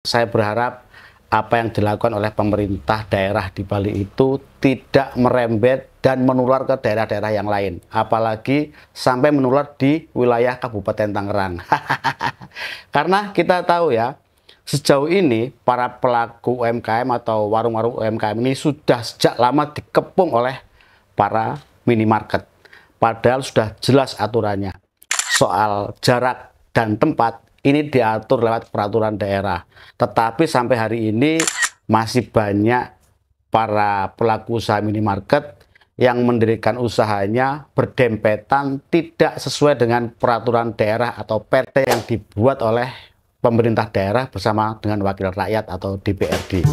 Saya berharap apa yang dilakukan oleh pemerintah daerah di Bali itu tidak merembet dan menular ke daerah-daerah yang lain, apalagi sampai menular di wilayah Kabupaten Tangerang. Karena kita tahu ya, sejauh ini para pelaku UMKM atau warung-warung UMKM ini sudah sejak lama dikepung oleh para minimarket. Padahal sudah jelas aturannya. Soal jarak dan tempat ini diatur lewat peraturan daerah. Tetapi sampai hari ini masih banyak para pelaku usaha minimarket yang mendirikan usahanya berdempetan tidak sesuai dengan peraturan daerah atau PT yang dibuat oleh pemerintah daerah bersama dengan wakil rakyat atau DPRD.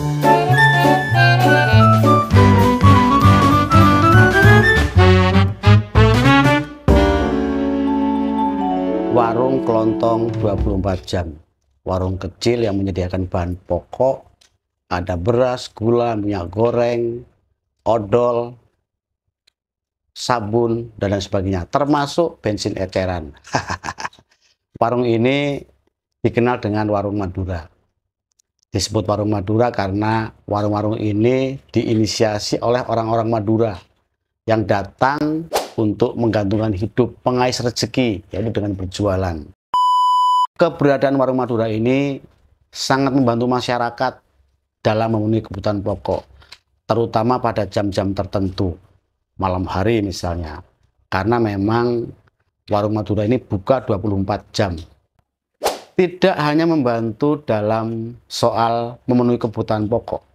Warung kelontong 24 jam. Warung kecil yang menyediakan bahan pokok, ada beras, gula, minyak goreng, odol, sabun, dan lain sebagainya, termasuk bensin eceran. Warung ini dikenal dengan warung Madura. Disebut warung Madura karena warung-warung ini diinisiasi oleh orang-orang Madura yang datang untuk menggantungkan hidup, pengais rezeki, yaitu dengan berjualan. Keberadaan warung Madura ini sangat membantu masyarakat dalam memenuhi kebutuhan pokok, terutama pada jam-jam tertentu, malam hari misalnya. Karena memang warung Madura ini buka 24 jam. Tidak hanya membantu dalam soal memenuhi kebutuhan pokok,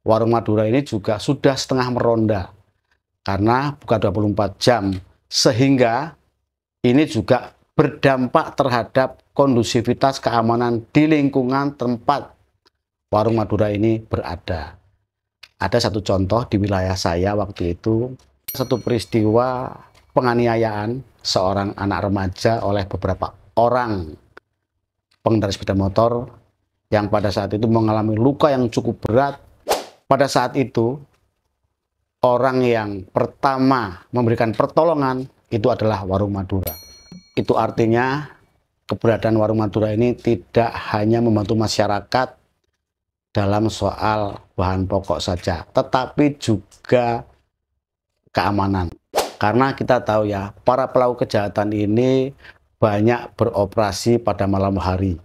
warung Madura ini juga sudah setengah meronda. Karena buka 24 jam, sehingga ini juga berdampak terhadap kondusivitas keamanan di lingkungan tempat warung Madura ini berada. Ada satu contoh di wilayah saya waktu itu, satu peristiwa penganiayaan seorang anak remaja oleh beberapa orang pengendara sepeda motor yang pada saat itu mengalami luka yang cukup berat. Pada saat itu, orang yang pertama memberikan pertolongan itu adalah warung Madura. Itu artinya keberadaan warung Madura ini tidak hanya membantu masyarakat dalam soal bahan pokok saja, tetapi juga keamanan. Karena kita tahu ya, para pelaku kejahatan ini banyak beroperasi pada malam hari,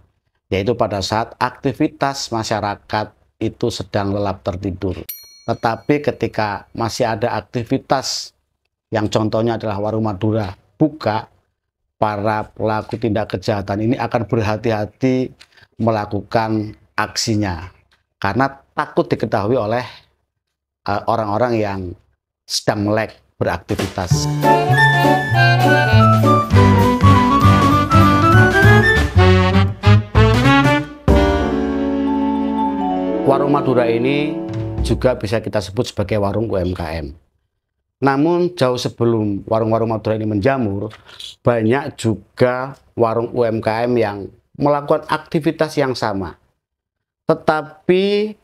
yaitu pada saat aktivitas masyarakat itu sedang lelap tertidur. Tetapi ketika masih ada aktivitas yang contohnya adalah warung Madura buka, para pelaku tindak kejahatan ini akan berhati-hati melakukan aksinya. Karena takut diketahui oleh orang-orang yang sedang melek beraktivitas. Warung Madura ini juga bisa kita sebut sebagai warung UMKM. Namun jauh sebelum warung-warung Madura ini menjamur, banyak juga warung UMKM yang melakukan aktivitas yang sama. Tetapi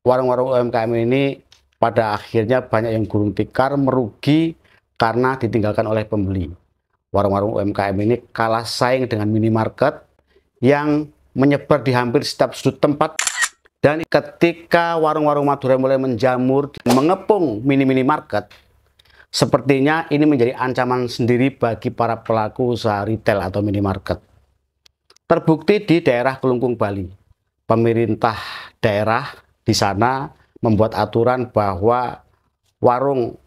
warung-warung UMKM ini pada akhirnya banyak yang gulung tikar, merugi karena ditinggalkan oleh pembeli. Warung-warung UMKM ini kalah saing dengan minimarket yang menyebar di hampir setiap sudut tempat. Dan ketika warung-warung Madura mulai menjamur dan mengepung mini-minimarket, sepertinya ini menjadi ancaman sendiri bagi para pelaku usaha retail atau minimarket. Terbukti di daerah Kelungkung, Bali. Pemerintah daerah di sana membuat aturan bahwa warung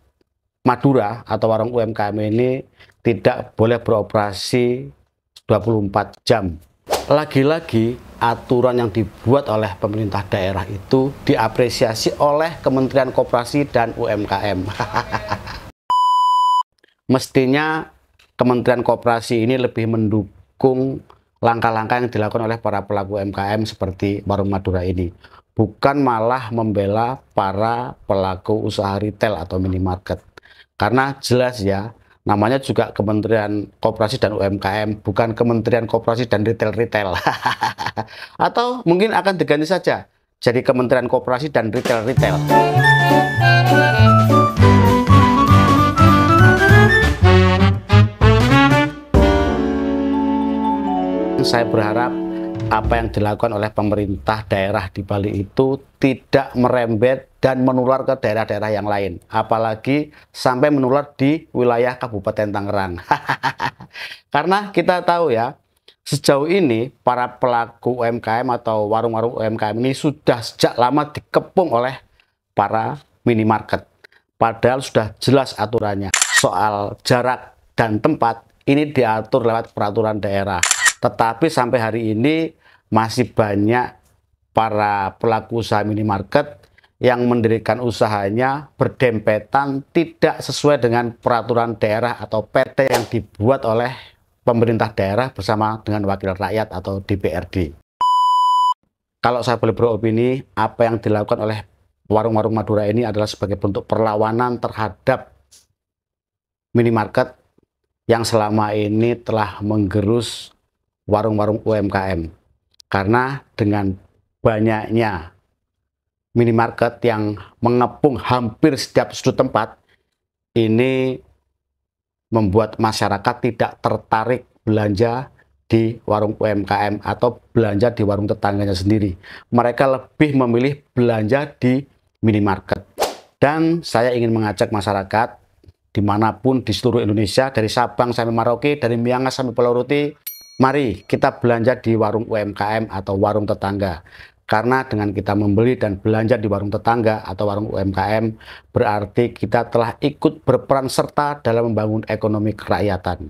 Madura atau warung UMKM ini tidak boleh beroperasi 24 jam. Lagi-lagi aturan yang dibuat oleh pemerintah daerah itu diapresiasi oleh Kementerian Koperasi dan UMKM. Mestinya Kementerian Koperasi ini lebih mendukung langkah-langkah yang dilakukan oleh para pelaku UMKM seperti warung Madura ini. Bukan malah membela para pelaku usaha retail atau minimarket. Karena jelas ya, namanya juga Kementerian Koperasi dan UMKM, bukan Kementerian Koperasi dan Retail-Retail. Atau mungkin akan diganti saja jadi Kementerian Koperasi dan Retail-Retail. Saya berharap apa yang dilakukan oleh pemerintah daerah di Bali itu tidak merembet dan menular ke daerah-daerah yang lain, apalagi sampai menular di wilayah Kabupaten Tangerang. Karena kita tahu ya, sejauh ini para pelaku UMKM atau warung-warung UMKM ini sudah sejak lama dikepung oleh para minimarket. Padahal sudah jelas aturannya. Soal jarak dan tempat ini diatur lewat peraturan daerah. Tetapi sampai hari ini masih banyak para pelaku usaha minimarket yang mendirikan usahanya berdempetan tidak sesuai dengan peraturan daerah atau PT yang dibuat oleh pemerintah daerah bersama dengan wakil rakyat atau DPRD. Kalau saya boleh beropini, apa yang dilakukan oleh warung-warung Madura ini adalah sebagai bentuk perlawanan terhadap minimarket yang selama ini telah menggerus warung-warung UMKM. Karena dengan banyaknya minimarket yang mengepung hampir setiap sudut tempat, ini membuat masyarakat tidak tertarik belanja di warung UMKM atau belanja di warung tetangganya sendiri. Mereka lebih memilih belanja di minimarket. Dan saya ingin mengajak masyarakat dimanapun di seluruh Indonesia, dari Sabang sampai Merauke, dari Miangas sampai Pulau Rote, mari kita belanja di warung UMKM atau warung tetangga. Karena dengan kita membeli dan belanja di warung tetangga atau warung UMKM, berarti kita telah ikut berperan serta dalam membangun ekonomi kerakyatan.